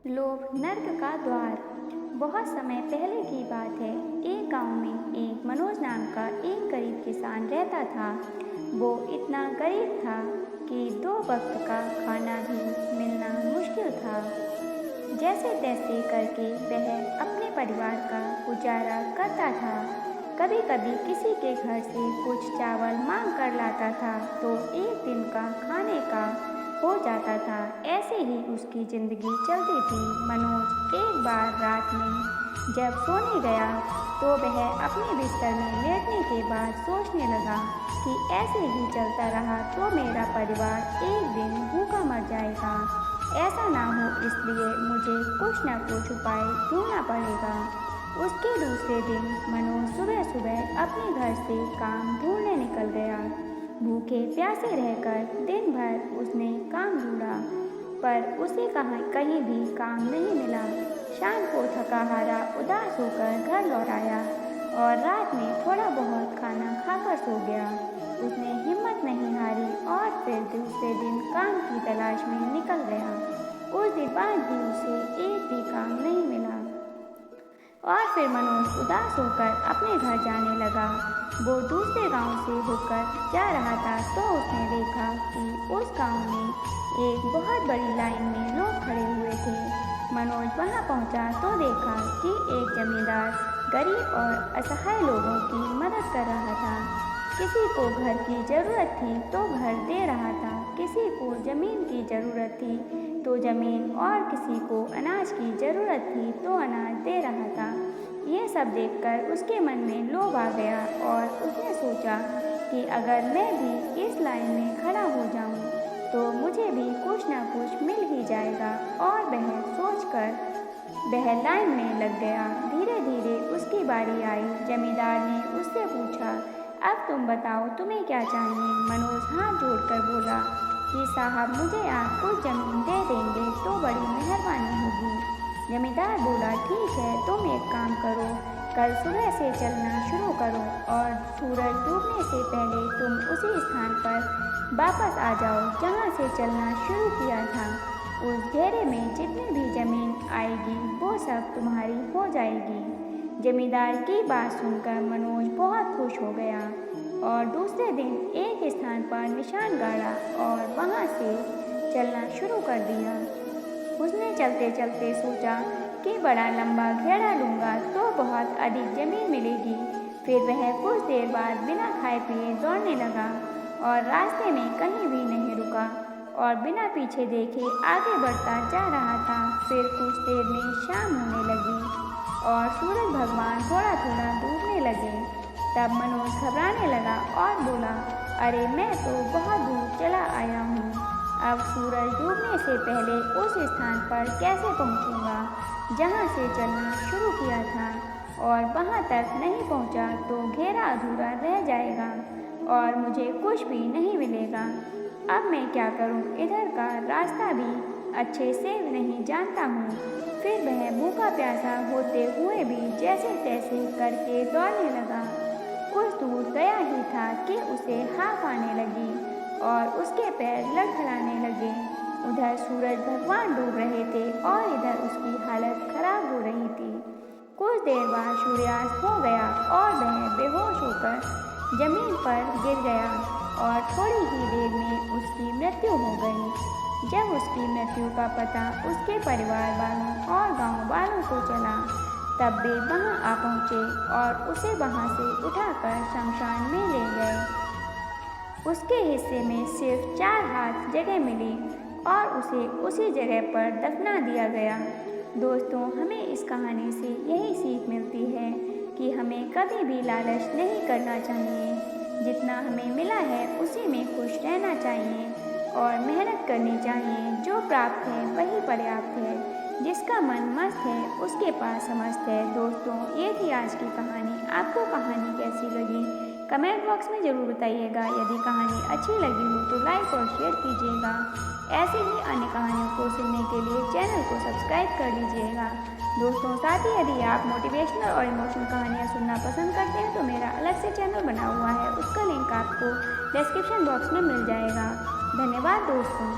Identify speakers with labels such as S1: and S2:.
S1: लोभ नर्क का द्वार। बहुत समय पहले की बात है। एक गांव में एक मनोज नाम का एक गरीब किसान रहता था। वो इतना गरीब था कि 2 वक्त का खाना भी मिलना मुश्किल था। जैसे तैसे करके वह अपने परिवार का गुजारा करता था। कभी कभी किसी के घर से कुछ चावल मांग कर लाता था तो एक दिन का खाने का हो जाता था। ऐसे ही उसकी जिंदगी चलती थी। मनोज एक बार रात में जब सोने गया तो वह अपने बिस्तर में लेटने के बाद सोचने लगा कि ऐसे ही चलता रहा तो मेरा परिवार एक दिन भूखा मर जाएगा। ऐसा ना हो इसलिए मुझे कुछ न कुछ उपाय ढूंढना पड़ेगा। उसके दूसरे दिन मनोज सुबह सुबह अपने घर से काम ढूंढने निकल गया। भूखे प्यासे रहकर दिन भर उसने काम ढूंढा पर उसे कहीं भी काम नहीं मिला। शाम को थका हारा उदास होकर घर लौट आया और रात में थोड़ा बहुत खाना खाकर सो गया। उसने हिम्मत नहीं हारी और फिर दूसरे दिन काम की तलाश में निकल गया। उस दिन बाद भी उसे एक भी काम नहीं मिला और फिर मनोज उदास होकर अपने घर जाने लगा। वो दूसरे गांव से होकर जा रहा था तो उसने देखा कि उस गांव में एक बहुत बड़ी लाइन में लोग खड़े हुए थे। मनोज वहां पहुंचा तो देखा कि एक जमींदार गरीब और असहाय लोगों की मदद कर रहा था। किसी को घर की ज़रूरत थी तो घर दे रहा था, किसी को ज़मीन की ज़रूरत थी तो ज़मीन और किसी को अनाज की ज़रूरत थी तो अनाज दे रहा था। ये सब देखकर उसके मन में लोभ आ गया और उसने सोचा कि अगर मैं भी इस लाइन में खड़ा हो जाऊं तो मुझे भी कुछ न कुछ मिल ही जाएगा। और वह सोचकर वह लाइन में लग गया। धीरे धीरे उसकी बारी आई। जमींदार ने उससे पूछा, अब तुम बताओ तुम्हें क्या चाहिए। मनोज हाथ जोड़कर बोला कि साहब मुझे आप कुछ ज़मीन दे देंगे तो बड़ी मेहरबानी होगी। जमींदार बोला, ठीक है, तुम एक काम करो, कल सुबह से चलना शुरू करो और सूरज डूबने से पहले तुम उसी स्थान पर वापस आ जाओ जहाँ से चलना शुरू किया था। उस घेरे में जितनी भी ज़मीन आएगी वो सब तुम्हारी हो जाएगी। जमींदार की बात सुनकर मनोज बहुत खुश हो गया और दूसरे दिन एक स्थान पर निशान गाड़ा और वहाँ से चलना शुरू कर दिया। उसने चलते चलते सोचा कि बड़ा लंबा घेरा लूँगा तो बहुत अधिक ज़मीन मिलेगी। फिर वह कुछ देर बाद बिना खाए पिए दौड़ने लगा और रास्ते में कहीं भी नहीं रुका और बिना पीछे देखे आगे बढ़ता जा रहा था। फिर कुछ देर में शाम होने लगी और सूरज भगवान थोड़ा थोड़ा डूबने लगे। तब मनोज घबराने लगा और बोला, अरे मैं तो बहुत दूर चला आया हूँ, अब सूरज डूबने से पहले उस स्थान पर कैसे पहुँचूँगा जहाँ से चलना शुरू किया था और वहाँ तक नहीं पहुँचा तो घेरा अधूरा रह जाएगा और मुझे कुछ भी नहीं मिलेगा। अब मैं क्या करूँ, इधर का रास्ता भी अच्छे से नहीं जानता हूँ। फिर वह भूखा प्यासा होते हुए भी जैसे तैसे करके दौड़ने लगा। कुछ दूर गया ही था कि उसे हाफ आने लगी और उसके पैर लड़खड़ाने लगे। उधर सूरज भगवान डूब रहे थे और इधर उसकी हालत खराब हो रही थी। कुछ देर बाद सूर्यास्त हो गया और वह बेहोश होकर जमीन पर गिर गया और थोड़ी ही देर में उसकी मृत्यु हो गई। जब उसकी मृत्यु का पता उसके परिवार वालों और गांव वालों को चला तब वे वहां आ पहुंचे और उसे वहां से उठाकर शमशान में ले गए। उसके हिस्से में सिर्फ 4 हाथ जगह मिली और उसे उसी जगह पर दफना दिया गया। दोस्तों, हमें इस कहानी से यही सीख मिलती है कि हमें कभी भी लालच नहीं करना चाहिए। जितना हमें मिला है उसी में खुश रहना चाहिए और मेहनत करनी चाहिए। जो प्राप्त है वही पर्याप्त है। जिसका मन मस्त है उसके पास समस्त है। दोस्तों, ये थी आज की कहानी। आपको कहानी कैसी लगी कमेंट बॉक्स में ज़रूर बताइएगा। यदि कहानी अच्छी लगी हो तो लाइक और शेयर कीजिएगा। ऐसे ही अन्य कहानियों को सुनने के लिए चैनल को सब्सक्राइब कर लीजिएगा। दोस्तों, साथ ही यदि आप मोटिवेशनल और इमोशनल कहानियाँ सुनना पसंद करते हैं तो मेरा अलग से चैनल बना हुआ है, उसका लिंक आपको डिस्क्रिप्शन बॉक्स में मिल जाएगा। धन्यवाद दोस्तों।